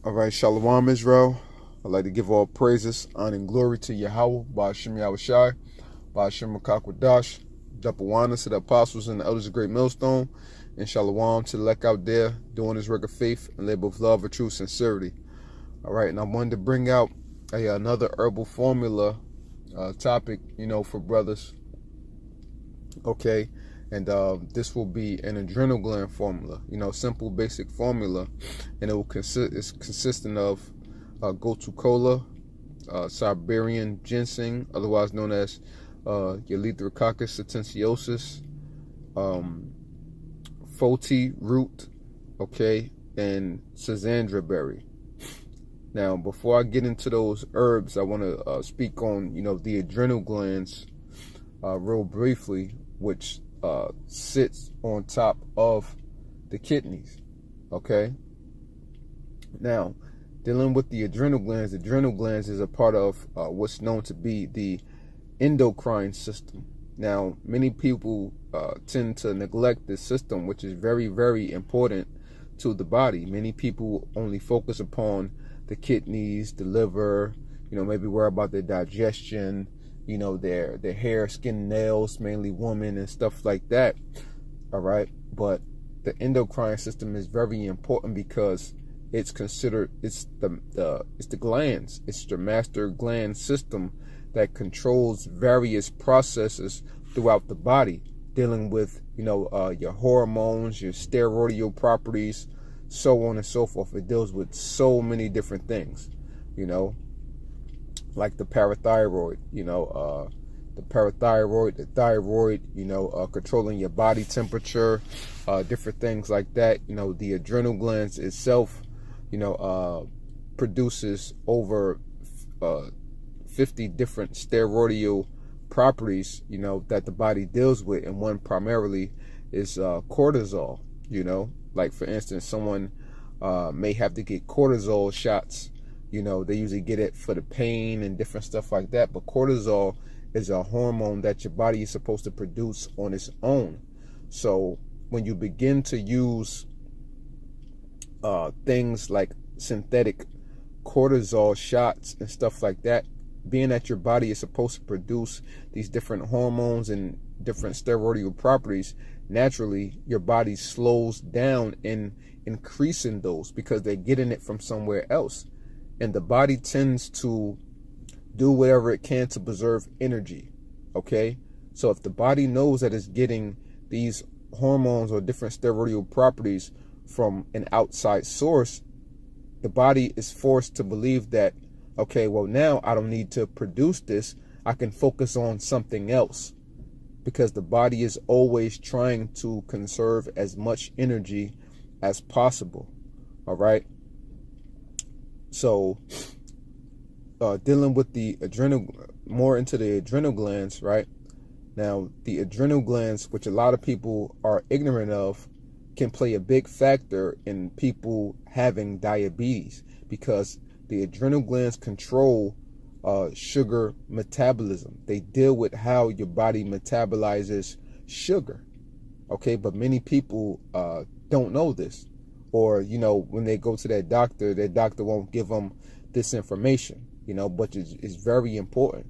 All right, Shalawam, Israel. I'd like to give all praises, honor, and glory to YAHAWAH, YAHAWASHI, Makakwadash, Dupawana to the apostles and the elders of Great Millstone, and Shalawam to the elect out there doing this work of faith and labor of love, of true sincerity. All right, and I wanted to bring out another herbal formula topic, for brothers. Okay, and this will be an adrenal gland formula, simple basic formula, and it will consisting of gotu kola, Siberian ginseng, otherwise known as Eleutherococcus sitentiosus, foti root, okay, and schizandra berry. Now, before I get into those herbs, I want to speak on the adrenal glands real briefly, which sits on top of the kidneys. Okay. Now, dealing with the adrenal glands is a part of what's known to be the endocrine system. Now, many people tend to neglect this system, which is very, very important to the body. Many people only focus upon the kidneys, the liver, maybe worry about their digestion, their hair, skin, nails, mainly women and stuff like that. All right. But the endocrine system is very important because it's the glands. It's the master gland system that controls various processes throughout the body, dealing with, your hormones, your steroidal properties, so on and so forth. It deals with so many different things, like the parathyroid, the thyroid, controlling your body temperature, different things like that. The adrenal glands itself, produces over 50 different steroidal properties, that the body deals with. And one primarily is cortisol, like for instance, someone may have to get cortisol shots. They usually get it for the pain and different stuff like that. But cortisol is a hormone that your body is supposed to produce on its own. So when you begin to use things like synthetic cortisol shots and stuff like that, being that your body is supposed to produce these different hormones and different steroidal properties, naturally your body slows down in increasing those because they're getting it from somewhere else. And the body tends to do whatever it can to preserve energy. Okay. So if the body knows that it's getting these hormones or different steroidal properties from an outside source, the body is forced to believe that, okay, well, now I don't need to produce this. I can focus on something else, because the body is always trying to conserve as much energy as possible. All right. So dealing with the more into the adrenal glands, right? Now, the adrenal glands, which a lot of people are ignorant of, can play a big factor in people having diabetes, because the adrenal glands control sugar metabolism. They deal with how your body metabolizes sugar. Okay, but many people don't know this. Or, when they go to their doctor won't give them this information, but it's very important.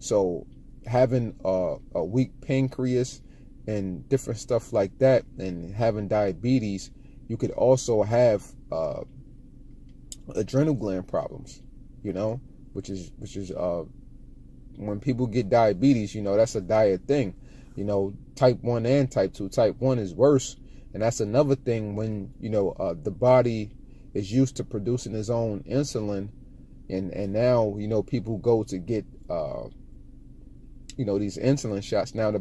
So having a weak pancreas and different stuff like that, and having diabetes, you could also have adrenal gland problems, which is when people get diabetes, that's a diet thing, type 1 and type 2. Type 1 is worse. And that's another thing when, the body is used to producing its own insulin. And now, people go to get, these insulin shots. Now the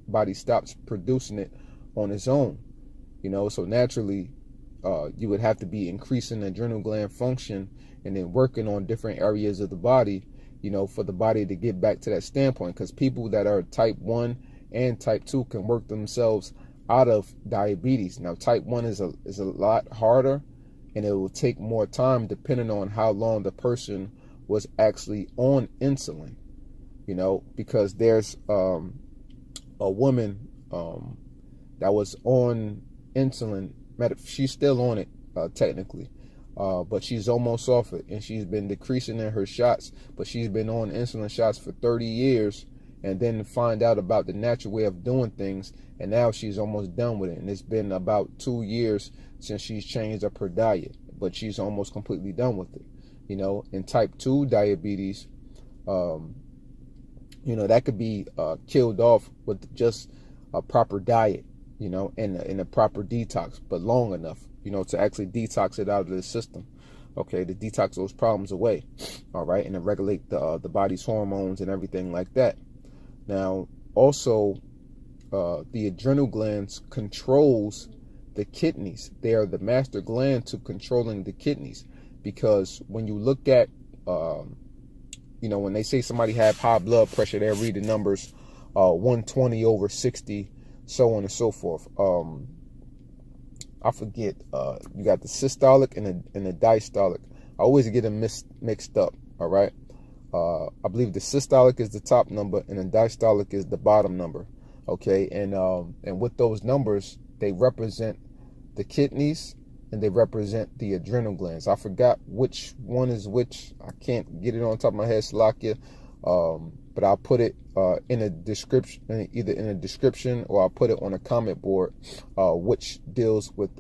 body stops producing it on its own, so naturally, you would have to be increasing adrenal gland function and then working on different areas of the body, for the body to get back to that standpoint. Because people that are type 1 and type 2 can work themselves out of diabetes. Now, type 1 is a lot harder, and it will take more time depending on how long the person was actually on insulin, because there's a woman that was on insulin. She's still on it technically, but she's almost off it, and she's been decreasing in her shots, but she's been on insulin shots for 30 years, and then find out about the natural way of doing things, and now she's almost done with it. And it's been about 2 years since she's changed up her diet, but she's almost completely done with it. You know, in type 2 diabetes, you know, that could be killed off with just a proper diet, you know, and a proper detox, but long enough, you know, to actually detox it out of the system. Okay, to detox those problems away. All right, and to regulate the body's hormones and everything like that. Now, also, the adrenal glands controls the kidneys. They are the master gland to controlling the kidneys, because when you look at, you know, when they say somebody have high blood pressure, they'll read the numbers 120/60, so on and so forth. I forget. You got the systolic and the diastolic. I always get them mixed up. All right. I believe the systolic is the top number and the diastolic is the bottom number. Okay, and with those numbers, they represent the kidneys and they represent the adrenal glands. I forgot which one is which. I can't get it on top of my head, Salakia. But I'll put it in a description, either in a description, or I'll put it on a comment board, which deals with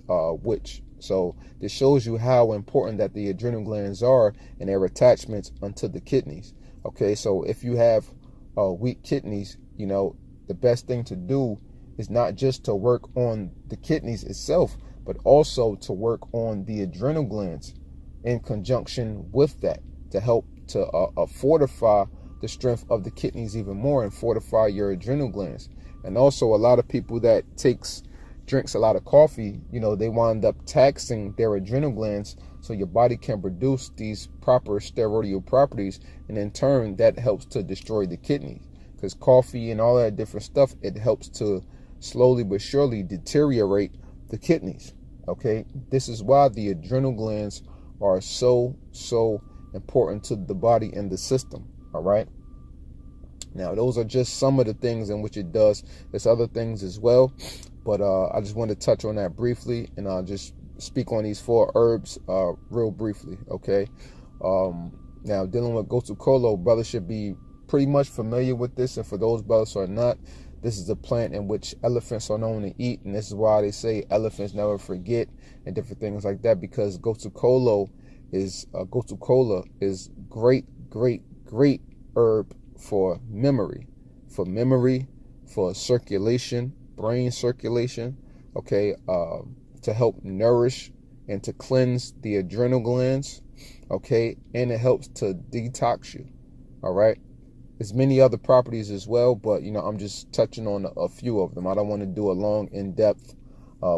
which. So this shows you how important that the adrenal glands are and their attachments unto the kidneys. Okay, so if you have weak kidneys, you know, the best thing to do is not just to work on the kidneys itself, but also to work on the adrenal glands in conjunction with that, to help to fortify the strength of the kidneys even more and fortify your adrenal glands. And also, a lot of people that drinks a lot of coffee, you know, they wind up taxing their adrenal glands, so your body can produce these proper steroidal properties, and in turn that helps to destroy the kidneys, because coffee and all that different stuff, it helps to slowly but surely deteriorate the kidneys. Okay, this is why the adrenal glands are so important to the body and the system. All right, now those are just some of the things in which it does. There's other things as well, but I just want to touch on that briefly, and I'll just speak on these 4 herbs real briefly. Okay, now dealing with gotu kolo, brothers should be pretty much familiar with this, and for those brothers who are not, this is a plant in which elephants are known to eat, and this is why they say elephants never forget and different things like that, because gotu kola is great herb for memory, for circulation, brain circulation. Okay, to help nourish and to cleanse the adrenal glands. Okay, and it helps to detox you. All right. There's many other properties as well, but you know, I'm just touching on a few of them. I don't want to do a long, in-depth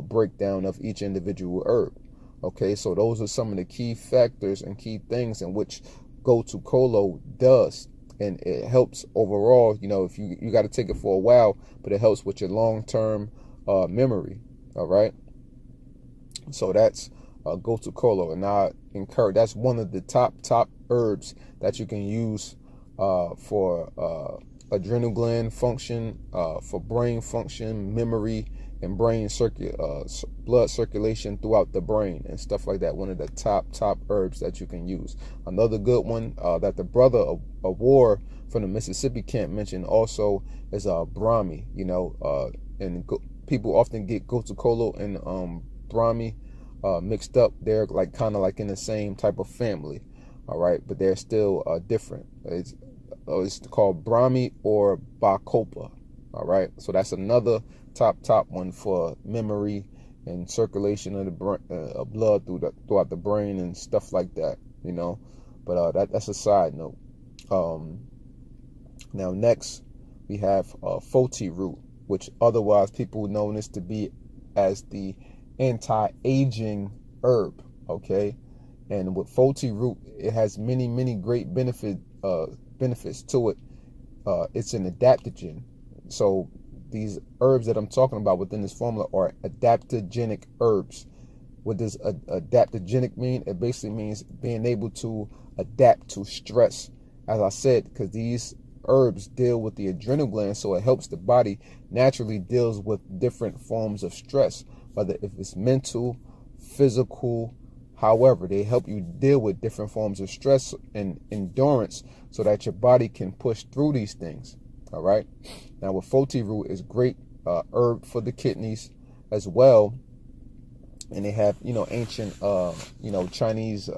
breakdown of each individual herb. Okay, so those are some of the key factors and key things in which gotu kola does, and it helps overall. You know, if you got to take it for a while, but it helps with your long-term memory. All right, so that's gotu kola, and I encourage. That's one of the top herbs that you can use for adrenal gland function, for brain function, memory, and brain blood circulation throughout the brain and stuff like that. One of the top herbs that you can use. Another good one that the brother of war from the Mississippi camp mentioned also is Brahmi. You know, and people often get gotu kola and Brahmi mixed up. They're like kind of like in the same type of family. All right, but they're still different. It's called Brahmi or Bacopa. All right, so that's another top one for memory and circulation of the blood throughout the brain and stuff like that. You know, but that's a side note. Now next we have Foti root, which otherwise people know this to be as the anti-aging herb. Okay. And with Foti root, it has many great benefits to it. It's an adaptogen. So these herbs that I'm talking about within this formula are adaptogenic herbs. What does adaptogenic mean? It basically means being able to adapt to stress. As I said, because these herbs deal with the adrenal gland, so it helps the body naturally deals with different forms of stress, whether if it's mental, physical, However, they help you deal with different forms of stress and endurance so that your body can push through these things. All right. Now, with Foti root is great herb for the kidneys as well. And they have, ancient, Chinese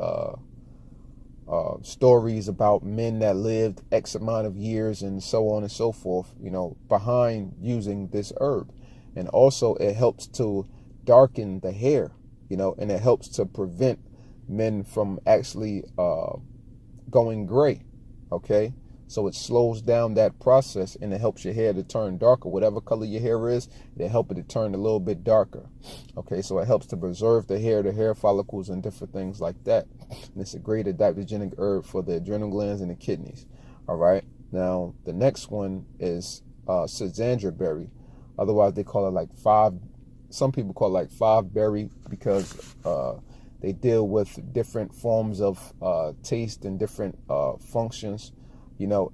stories about men that lived X amount of years and so on and so forth, behind using this herb. And also it helps to darken the hair, and it helps to prevent men from actually going gray. Okay. So it slows down that process, and it helps your hair to turn darker. Whatever color your hair is, it helps it to turn a little bit darker. Okay, so it helps to preserve the hair follicles, and different things like that. And it's a great adaptogenic herb for the adrenal glands and the kidneys. All right. Now, the next one is Schisandra berry. Otherwise, they call it some people call it like five berry, because they deal with different forms of taste and different functions.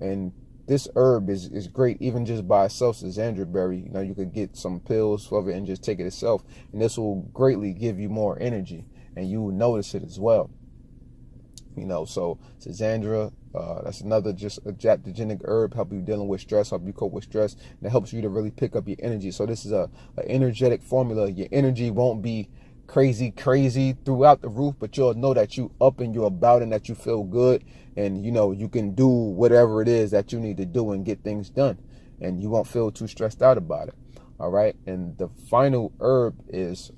And this herb is great even just by itself. Schisandra berry, you could get some pills for it and just take it itself, and this will greatly give you more energy, and you will notice it as well. So Schisandra, that's another just adaptogenic herb, help you dealing with stress, help you cope with stress, and it helps you to really pick up your energy. So this is a energetic formula. Your energy won't be crazy throughout the roof, but you'll know that you up and you're about, and that you feel good, and you can do whatever it is that you need to do and get things done, and you won't feel too stressed out about it. All right. And the final herb is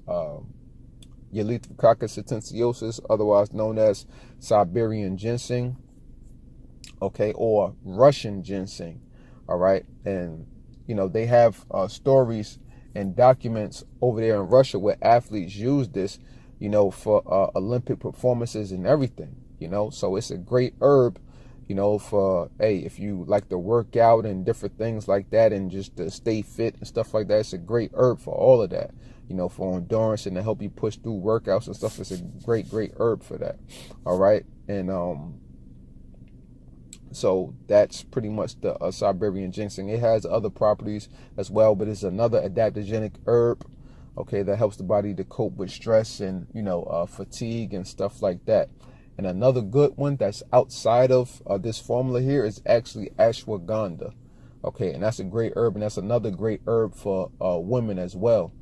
Yelithococcus sitensiosus, otherwise known as Siberian ginseng, okay, or Russian ginseng. All right. And they have stories and documents over there in Russia where athletes use this, for Olympic performances and everything, so it's a great herb, for, hey, if you like to work out and different things like that, and just to stay fit and stuff like that. It's a great herb for all of that, for endurance and to help you push through workouts and stuff. It's a great herb for that. All right. And so that's pretty much the Siberian ginseng. It has other properties as well, but it's another adaptogenic herb, okay, that helps the body to cope with stress and, fatigue and stuff like that. And another good one that's outside of this formula here is actually ashwagandha, okay, and that's a great herb, and that's another great herb for women as well.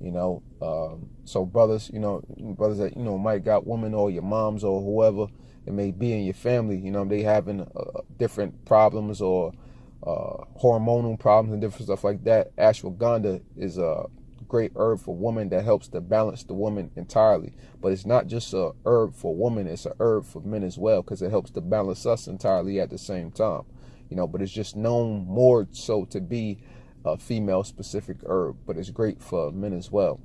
So brothers, brothers that, might got women, or your moms, or whoever it may be in your family, they having different problems, or hormonal problems and different stuff like that. Ashwagandha is a great herb for women that helps to balance the woman entirely. But it's not just a herb for women, it's a herb for men as well, because it helps to balance us entirely at the same time. But it's just known more so to be a female specific herb, but it's great for men as well.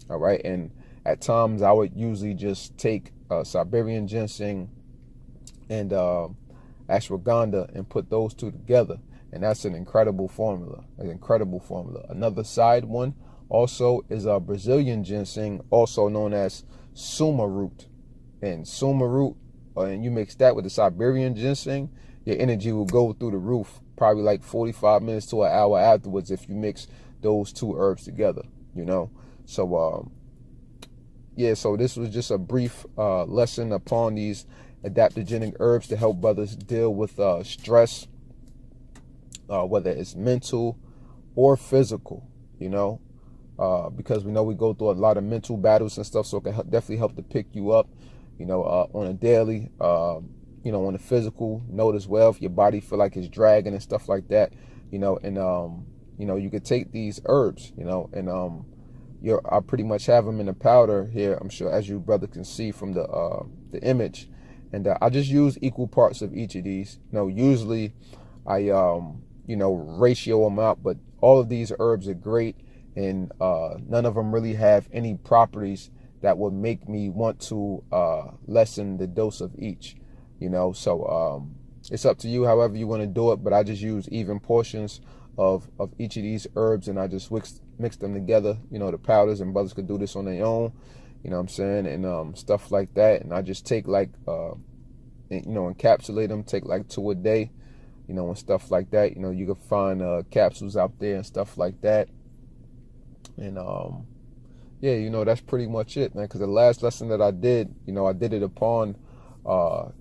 All right. And at times I would usually just take Siberian ginseng and ashwagandha and put those two together, and that's an incredible formula. Another side one also is a Brazilian ginseng, also known as suma root. And suma root, and you mix that with the Siberian ginseng, your energy will go through the roof, probably like 45 minutes to an hour afterwards, if you mix those two herbs together. So yeah, so this was just a brief lesson upon these adaptogenic herbs to help brothers deal with stress, whether it's mental or physical, because we know we go through a lot of mental battles and stuff, so it can definitely help to pick you up, on a daily, on the physical note as well, if your body feel like it's dragging and stuff like that, and you could take these herbs, and I pretty much have them in the powder here, I'm sure, as you brother can see from the image, and I just use equal parts of each of these. Usually I ratio them out, but all of these herbs are great, and none of them really have any properties that would make me want to lessen the dose of each. So it's up to you however you want to do it, but I just use even portions of each of these herbs, and I just mix them together, the powders, and brothers could do this on their own, what I'm saying, and stuff like that. And I just take like encapsulate them, take like 2 a day, and stuff like that. You can find capsules out there and stuff like that. And yeah, you know, that's pretty much it, man. Because the last lesson that I did, you know, I did it upon,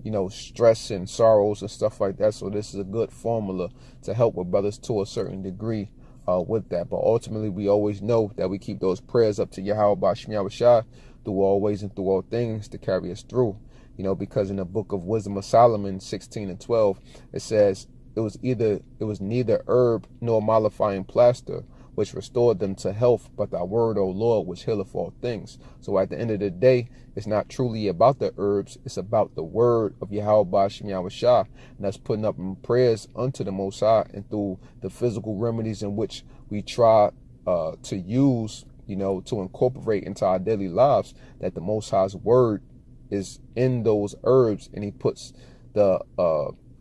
you know, stress and sorrows and stuff like that. So this is a good formula to help with brothers to a certain degree with that. But ultimately, we always know that we keep those prayers up to YAHAWASHI through all ways and through all things to carry us through. You know, because in the book of Wisdom of Solomon 16:12, it says, it was neither herb nor mollifying plaster which restored them to health, but thy word, O Lord, which healeth all things. So at the end of the day, it's not truly about the herbs, it's about the word of YAHAWASHI, and that's putting up in prayers unto the Most High, and through the physical remedies in which we try to use, you know, to incorporate into our daily lives, that the Most High's word is in those herbs, and he puts the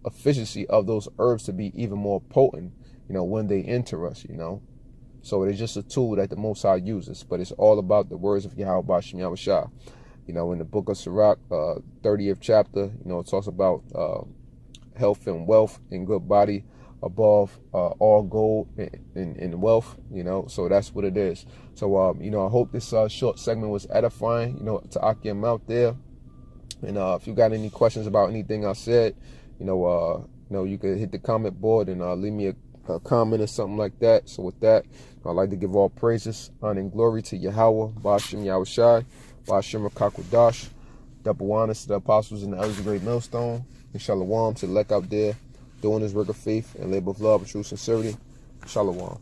efficiency of those herbs to be even more potent, you know, when they enter us, you know. So it is just a tool that the Most High uses, but it's all about the words of YAHAWASHI. You know, in the book of Sirach, 30th chapter, you know, it talks about health and wealth and good body above all gold and wealth, you know. So that's what it is. So, you know, I hope this short segment was edifying, you know, to Akim out there. And if you got any questions about anything I said, you know, you could hit the comment board and leave me a comment or something like that. So with that, I'd like to give all praises, honor, and glory to Yahweh, Ba'ashem Yahawashi, Ba'ashem Rakakwadash, double honors to the apostles and the elders of Great Millstone, and Shalawam to the elect out there, doing his work of faith and labor of love and true sincerity. Shalawam.